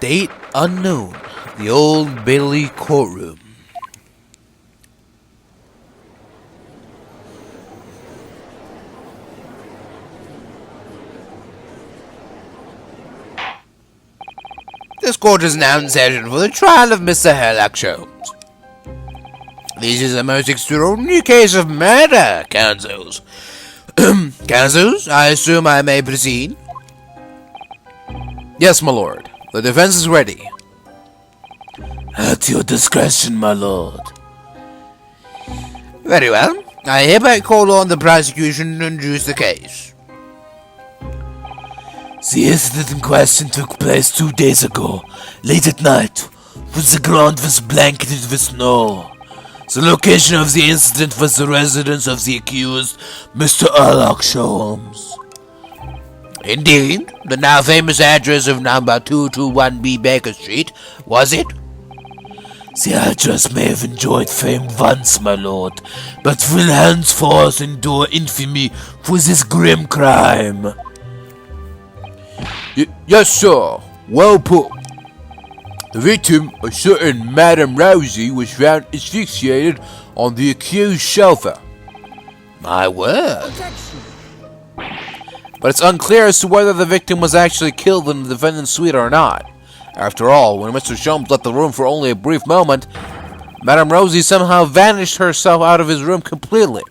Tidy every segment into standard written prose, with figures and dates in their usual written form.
Date unknown. The Old Bailey courtroom. This court is now in session for the trial of Mr. Herlock Sholmes. This is a most extraordinary case of murder, counsels. Counsels, I assume I may proceed? Yes, my lord. The defense is ready. At your discretion, my lord. Very well. I hereby call on the prosecution to introduce the case. The incident in question took place 2 days ago, late at night, when the ground was blanketed with snow. The location of the incident was the residence of the accused, Mr. Herlock Sholmes. Indeed, the now famous address of number 221B Baker Street, was it? The address may have enjoyed fame once, my lord, but will henceforth endure infamy for this grim crime. Yes, sir. Well put. The victim, a certain Madame Rosie, was found asphyxiated on the accused sofa. My word. But it's unclear as to whether the victim was actually killed in the defendant's suite or not. After all, when Mr. Sholmes left the room for only a brief moment, Madame Rosie somehow vanished herself out of his room completely.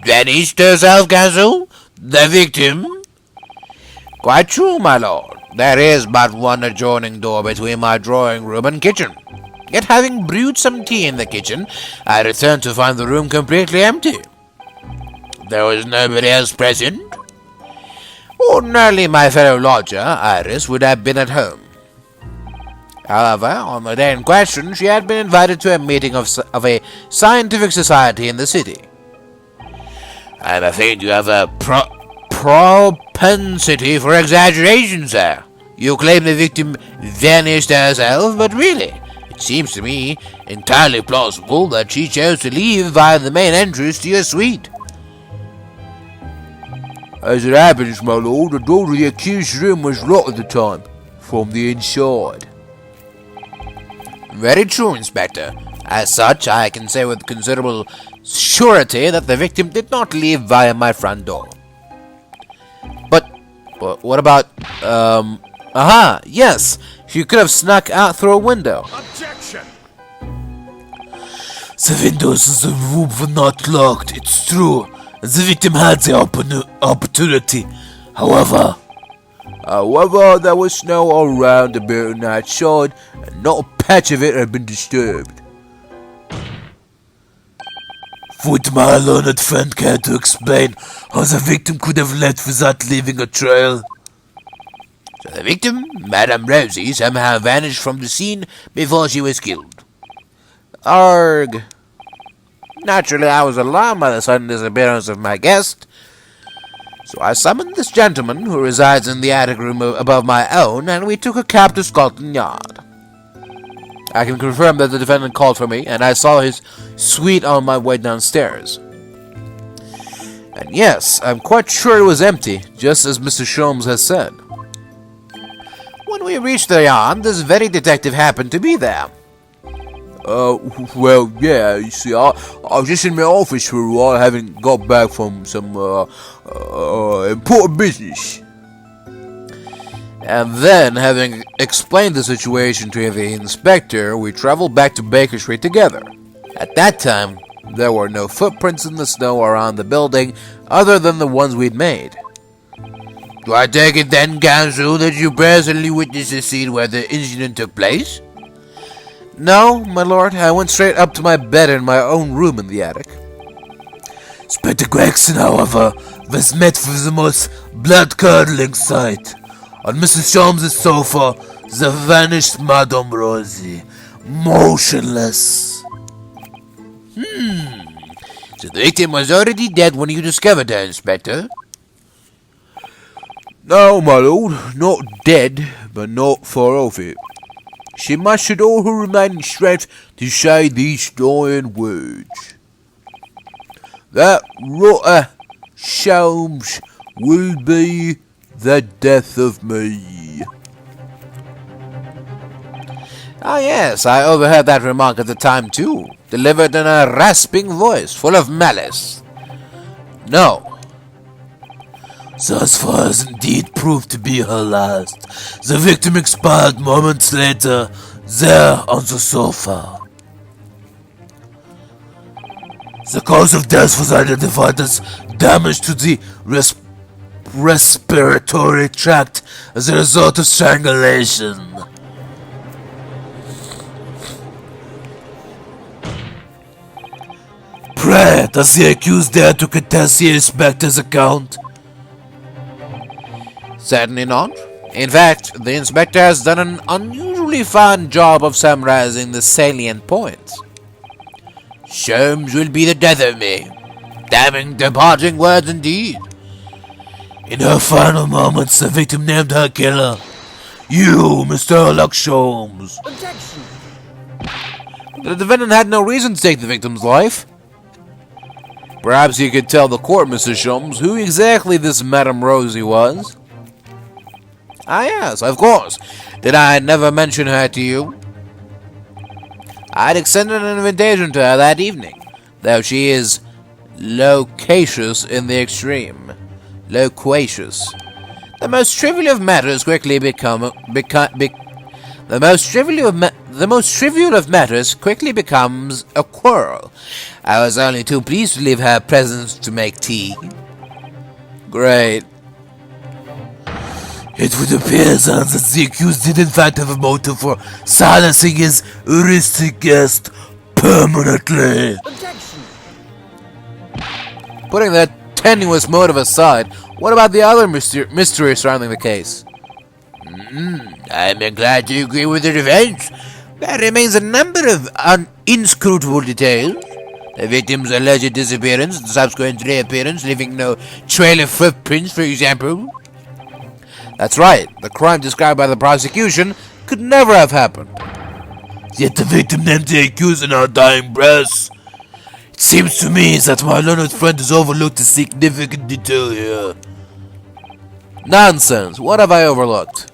Vanished herself, Counsel? The victim? Quite true, my lord. There is but one adjoining door between my drawing room and kitchen. Yet having brewed some tea in the kitchen, I returned to find the room completely empty. There was nobody else present. Ordinarily, my fellow lodger, Iris, would have been at home. However, on the day in question, she had been invited to a meeting of a scientific society in the city. I'm afraid you have a propensity for exaggeration, sir. You claim the victim vanished herself, but really, it seems to me entirely plausible that she chose to leave via the main entrance to your suite. As it happens, my lord, the door to the accused's room was locked at the time, from the inside. Very true, Inspector. As such, I can say with considerable surety that the victim did not leave via my front door. But what about, aha, yes, she could have snuck out through a window. Objection! The windows in the room were not locked, it's true, and the victim had the opportunity. However, there was snow all around the building outside, and not a patch of it had been disturbed. Would my learned friend care to explain how the victim could have left without leaving a trail? So the victim, Madame Rosie, somehow vanished from the scene before she was killed. Arg. Naturally, I was alarmed by the sudden disappearance of my guest, so I summoned this gentleman who resides in the attic room above my own, and we took a cab to Scotland Yard. I can confirm that the defendant called for me, and I saw his suite on my way downstairs. And yes, I'm quite sure it was empty, just as Mr. Sholmes has said. When we reached the yard, this very detective happened to be there. Well, yeah, you see, I was just in my office for a while, having got back from some, important business. And then, having explained the situation to the inspector, we traveled back to Baker Street together. At that time, there were no footprints in the snow around the building other than the ones we'd made. Do I take it then, Counsel, that you personally witnessed the scene where the incident took place? No, my lord, I went straight up to my bed in my own room in the attic. Inspector Gregson, however, was met with the most blood-curdling sight. On Mrs. Sholmes' sofa, the vanished Madame Rosie, motionless. So the victim was already dead when you discovered her, Inspector? No, my lord, not dead, but not far off it. She mustered all her remaining strength to say these dying words. That rotter Sholmes will be the death of me. Ah, yes, I overheard that remark at the time, too, delivered in a rasping voice, full of malice. No. Thus far as indeed proved to be her last. The victim expired moments later, there on the sofa. The cause of death was identified as damage to the respiratory tract as a result of strangulation. Pray, does the accused dare to contest the inspector's account? Certainly not. In fact, the inspector has done an unusually fine job of summarizing the salient points. Sholmes will be the death of me. Damning, departing words indeed. In her final moments, the victim named her killer. You, Mr. Sholmes. Objection! The defendant had no reason to take the victim's life. Perhaps you could tell the court, Mr. Sholmes, who exactly this Madame Rosie was? Ah, yes, of course. Did I never mention her to you? I'd extended an invitation to her that evening, though she is loquacious in the extreme. Loquacious. The most trivial of matters quickly becomes a quarrel. I was only too pleased to leave her presence to make tea. Great. It would appear then that the accused did in fact have a motive for silencing his heuristic guest permanently. Objection! Putting that tenuous motive aside, what about the other mystery surrounding the case? I'm glad to agree with the defense. There remains a number of inscrutable details. The victim's alleged disappearance and subsequent reappearance, leaving no trail of footprints, for example. That's right. The crime described by the prosecution could never have happened. Yet the victim named the accused in her dying breath. It seems to me that my learned friend has overlooked a significant detail here. Nonsense. What have I overlooked?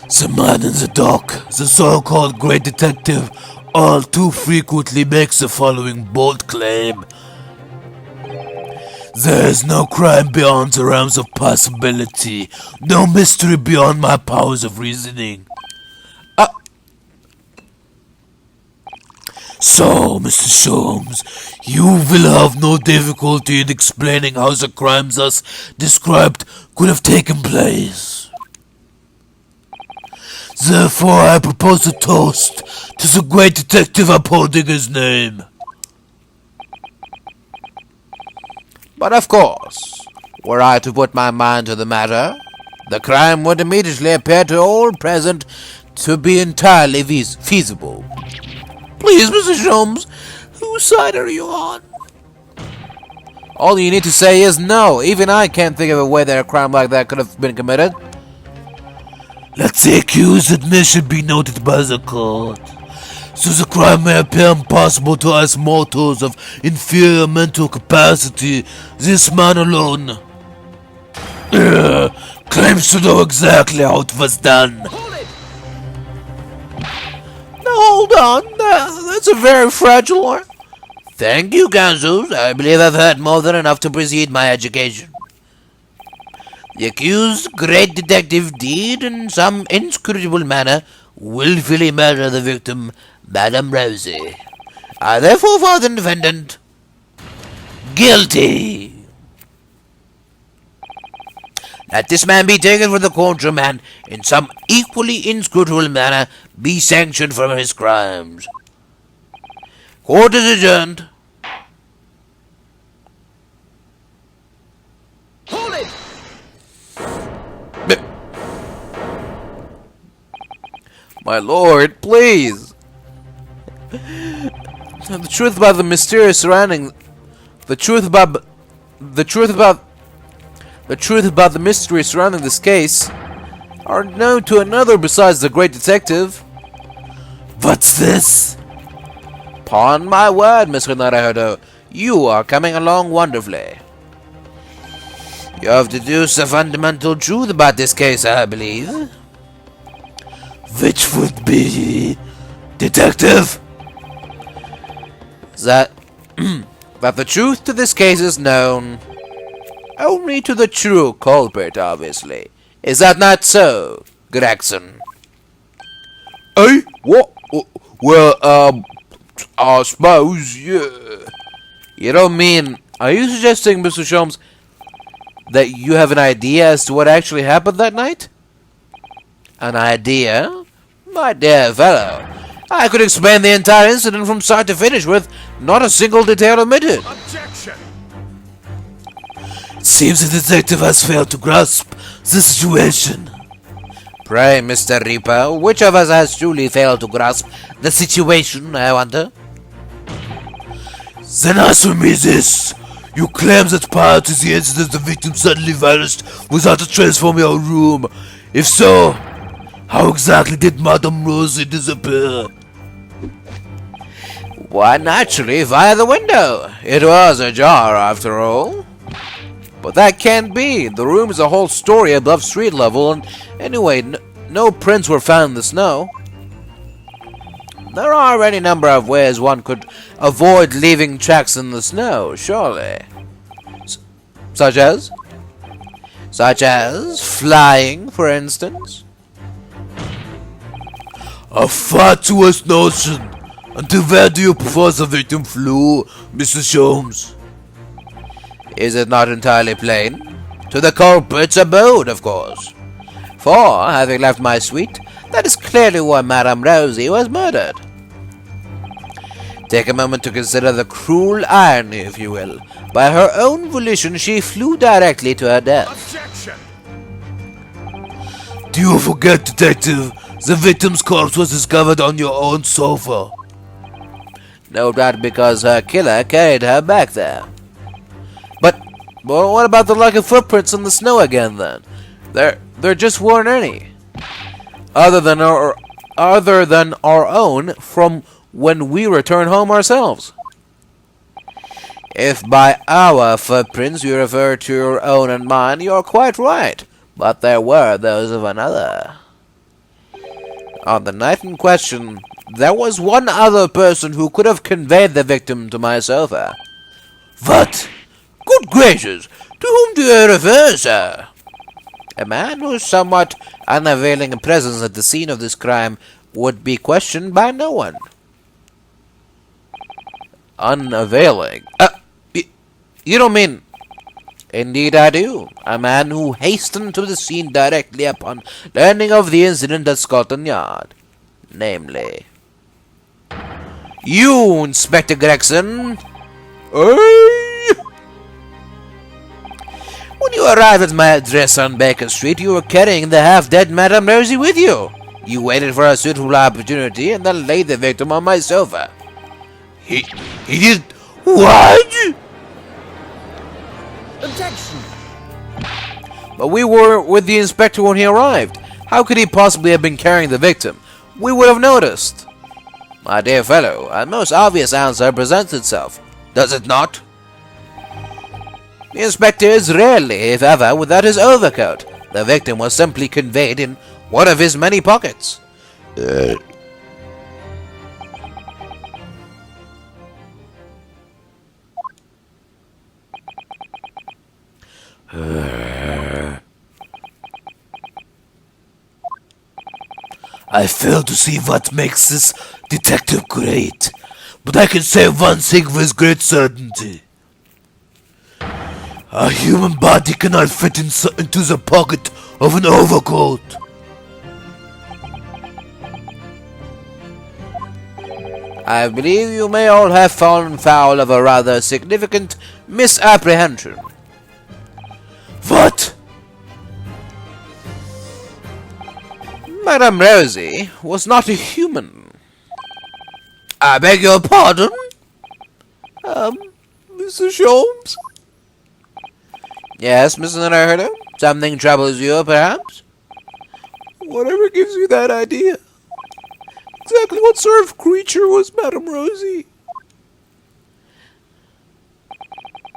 The man in the dock, the so-called great detective, all too frequently makes the following bold claim. There is no crime beyond the realms of possibility, no mystery beyond my powers of reasoning. So, Mr. Sholmes, you will have no difficulty in explaining how the crimes thus described could have taken place. Therefore, I propose a toast to the great detective upholding his name. But of course, were I to put my mind to the matter, the crime would immediately appear to all present to be entirely feasible. Please, Mr. Sholmes, whose side are you on? All you need to say is no. Even I can't think of a way that a crime like that could have been committed. Let the accused's admission be noted by the court, so the crime may appear impossible to us mortals of inferior mental capacity. This man alone claims to know exactly how it was done. Hold on, that's a very fragile one. Thank you, counsel. I believe I've heard more than enough to precede my education. The accused great detective did, in some inscrutable manner, willfully murder the victim, Madame Rosie. I therefore find the defendant guilty. Let this man be taken for the courtroom and, in some equally inscrutable manner, be sanctioned for his crimes. Court is adjourned. Hold it! My lord, please. The truth about the mysterious surrounding, the truth about the mystery surrounding this case are known to another besides the great detective. What's this? Upon my word, Mr. Naruhodo, you are coming along wonderfully. You have deduced a fundamental truth about this case, I believe. Which would be... Detective? That the truth to this case is known only to the true culprit, obviously. Is that not so, Gregson? Eh? What? Well, I suppose, yeah. You don't mean... Are you suggesting, Mr. Sholmes, that you have an idea as to what actually happened that night? An idea? My dear fellow, I could explain the entire incident from start to finish with not a single detail omitted. Objection! It seems the detective has failed to grasp the situation. Pray, Mr. Reaper, which of us has truly failed to grasp the situation, I wonder? Then answer me this. You claim that prior to the incident the victim suddenly vanished without a trace from your room. If so, how exactly did Madame Rosie disappear? Why, naturally, via the window. It was ajar, after all. But that can't be. The room is a whole story above street level, and anyway, no prints were found in the snow. There are any number of ways one could avoid leaving tracks in the snow, surely. Such as? Such as flying, for instance? A fatuous notion. Until where do you prefer the victim flew, Mr. Sholmes? Is it not entirely plain? To the culprit's abode, of course. For, having left my suite, that is clearly where Madame Rosie was murdered. Take a moment to consider the cruel irony, if you will. By her own volition, she flew directly to her death. Objection! Do you forget, detective, the victim's corpse was discovered on your own sofa? No doubt because her killer carried her back there. But well, what about the lucky footprints in the snow again, then? There just weren't any. Other than our own from when we returned home ourselves. If by our footprints you refer to your own and mine, you're quite right. But there were those of another. On the night in question, there was one other person who could have conveyed the victim to my sofa. What? Good gracious! To whom do you refer, sir? A man whose somewhat unavailing presence at the scene of this crime would be questioned by no one. Unavailing? You don't mean... Indeed I do. A man who hastened to the scene directly upon learning of the incident at Scotland Yard. Namely... You, Inspector Gregson. When you arrived at my address on Baker Street, you were carrying the half-dead Madame Rosie with you. You waited for a suitable opportunity and then laid the victim on my sofa. He did... What? Objection! But we were with the inspector when he arrived. How could he possibly have been carrying the victim? We would have noticed. My dear fellow, a most obvious answer presents itself, does it not? The inspector is rarely, if ever, without his overcoat. The victim was simply conveyed in one of his many pockets. I fail to see what makes this detective great, but I can say one thing with great certainty. A human body cannot fit into the pocket of an overcoat. I believe you may all have fallen foul of a rather significant misapprehension. What? Madame Rosie was not a human. I beg your pardon? Mr. Sholmes? Yes, Mr. Naruhodo? Something troubles you, perhaps? Whatever gives you that idea? Exactly what sort of creature was Madame Rosie?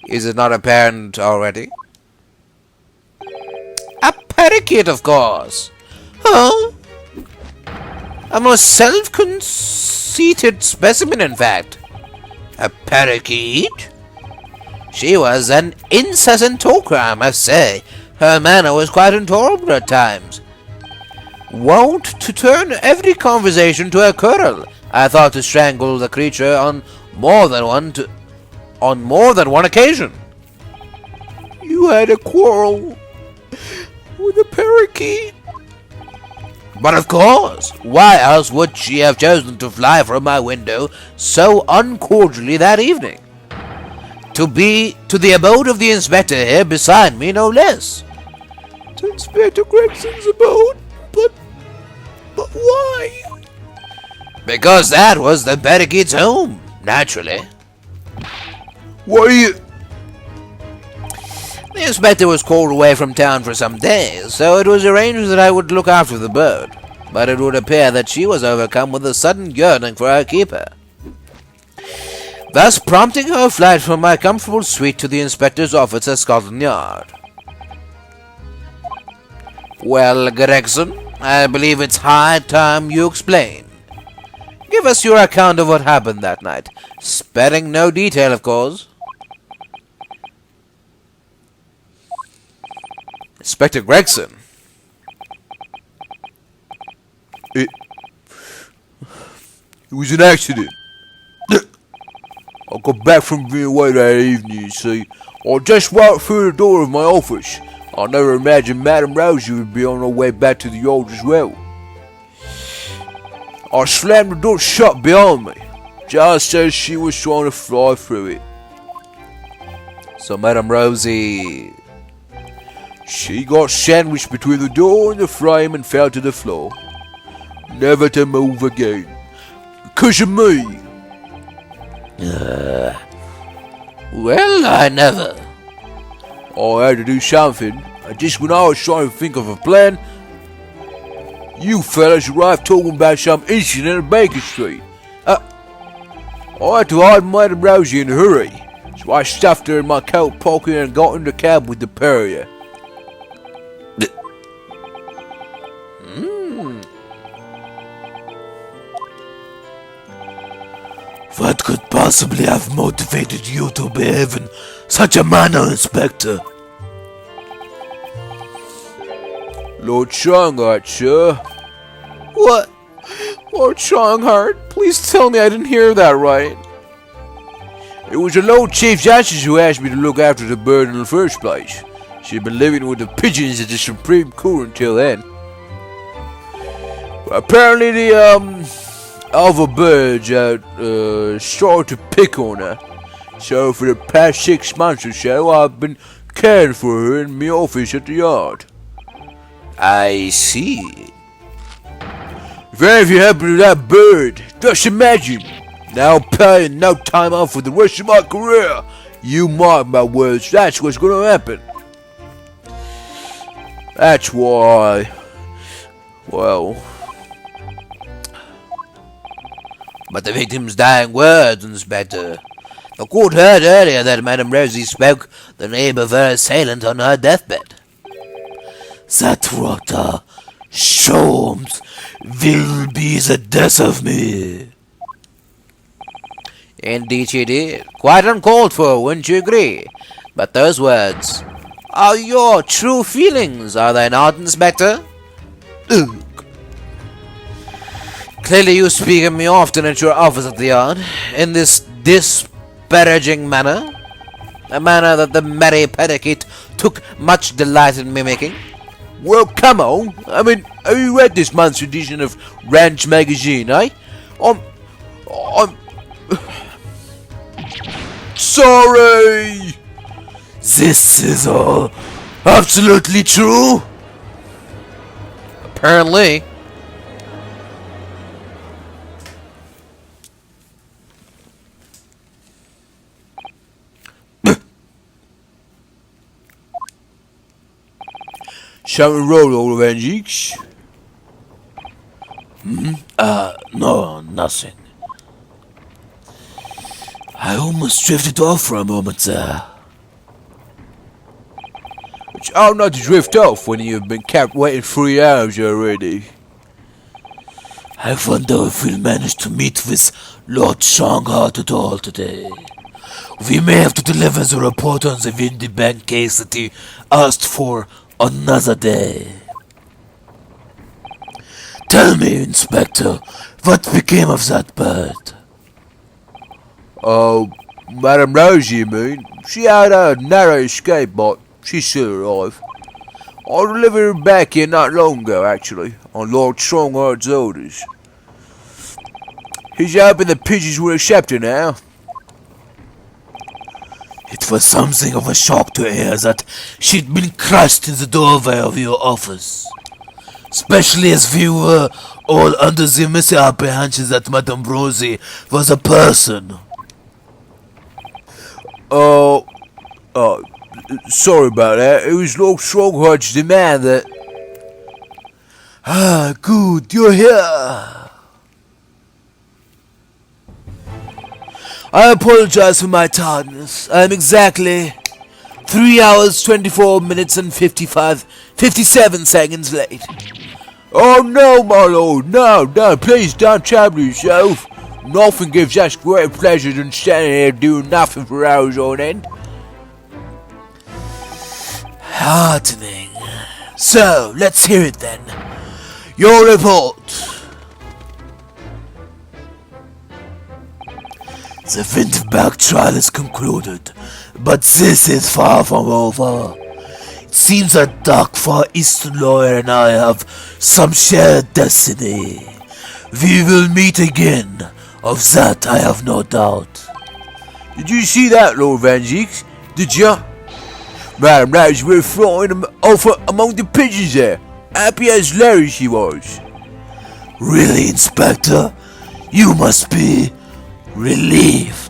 Is it not apparent already? A parakeet, of course. Huh? A most self-conceited specimen, in fact. A parakeet? She was an incessant talker, I must say. Her manner was quite intolerable at times. Wont to turn every conversation to a quarrel. I thought to strangle the creature on more than one occasion. You had a quarrel with a parakeet? But of course, why else would she have chosen to fly from my window so uncordially that evening? To be to the abode of the inspector here beside me, no less. To Inspector Gregson's abode? But why? Because that was the parakeet's home, naturally. What are you... The inspector was called away from town for some days, so it was arranged that I would look after the bird. But it would appear that she was overcome with a sudden yearning for her keeper, thus prompting her flight from my comfortable suite to the inspector's office at Scotland Yard. Well, Gregson, I believe it's high time you explain. Give us your account of what happened that night, sparing no detail, of course. Inspector Gregson? It was an accident. I got back from being away that evening, you see. I just walked through the door of my office. I never imagined Madame Rosie would be on her way back to the yard as well. I slammed the door shut behind me, just as she was trying to fly through it. So Madame Rosie... She got sandwiched between the door and the frame and fell to the floor, never to move again. Because of me. Well, I never. I had to do something, and just when I was trying to think of a plan, you fellas arrived talking about some incident at Baker Street. I had to hide Madame Rosie in a hurry, so I stuffed her in my coat pocket and got in the cab with the Perrier. What could possibly have motivated you to behave in such a manner, Inspector? Lord Shanghart, sir. What? Lord Shanghart? Please tell me I didn't hear that right. It was the Lord Chief Justice who asked me to look after the bird in the first place. She'd been living with the pigeons at the Supreme Court until then. But apparently the, other birds started to pick on her. So for the past 6 months or so, I've been caring for her in my office at the yard. I see. If any of you happen to that bird, just imagine. Now pay and no time off for the rest of my career. You mark my words, that's what's gonna happen. That's why... well... But the victim's dying words, Inspector. The court heard earlier that Madame Rosie spoke the name of her assailant on her deathbed. That rotter, Sholmes, will be the death of me. Indeed she did. Quite uncalled for, wouldn't you agree? But those words are your true feelings, are they not, Inspector? Ugh. Clearly you speak of me often at your office at the yard, in this disparaging manner. A manner that the merry parakeet took much delight in mimicking. Well, come on. I mean, have you read this month's edition of Ranch Magazine, eh? I'm sorry! This is all absolutely true? Apparently. Something wrong, old Vanishing? No, nothing. I almost drifted off for a moment there. It's hard not to drift off when you've been kept waiting 3 hours already. I wonder if we'll manage to meet with Lord Strongheart at all today. We may have to deliver the report on the Windy Bank case that he asked for another day. Tell me, Inspector, what became of that bird? Oh, Madame Rosie, you mean? She had a narrow escape, but she's still alive. I delivered her back here not long ago, actually, on Lord Strongheart's orders. He's hoping the pigeons will accept her now. It was something of a shock to hear that she'd been crushed in the doorway of your office. Especially as we were all under the misapprehension that Madame Rosie was a person. Sorry about that. It was Lord Strongheart's demand that... Ah, good, you're here. I apologize for my tardiness. I am exactly 3 hours, 24 minutes and 57 seconds late. Oh no, my lord, no, please don't trouble yourself. Nothing gives us greater pleasure than standing here doing nothing for hours on end. Heartening. So, let's hear it then. Your report. The Winterberg trial is concluded, but this is far from over. It seems that Dark Far Eastern lawyer and I have some shared destiny. We will meet again. Of that I have no doubt. Did you see that, Lord Van Zieks? Did you? Madame Rosie were flying them over among the pigeons there. Happy as Larry she was. Really, Inspector? You must be relieved.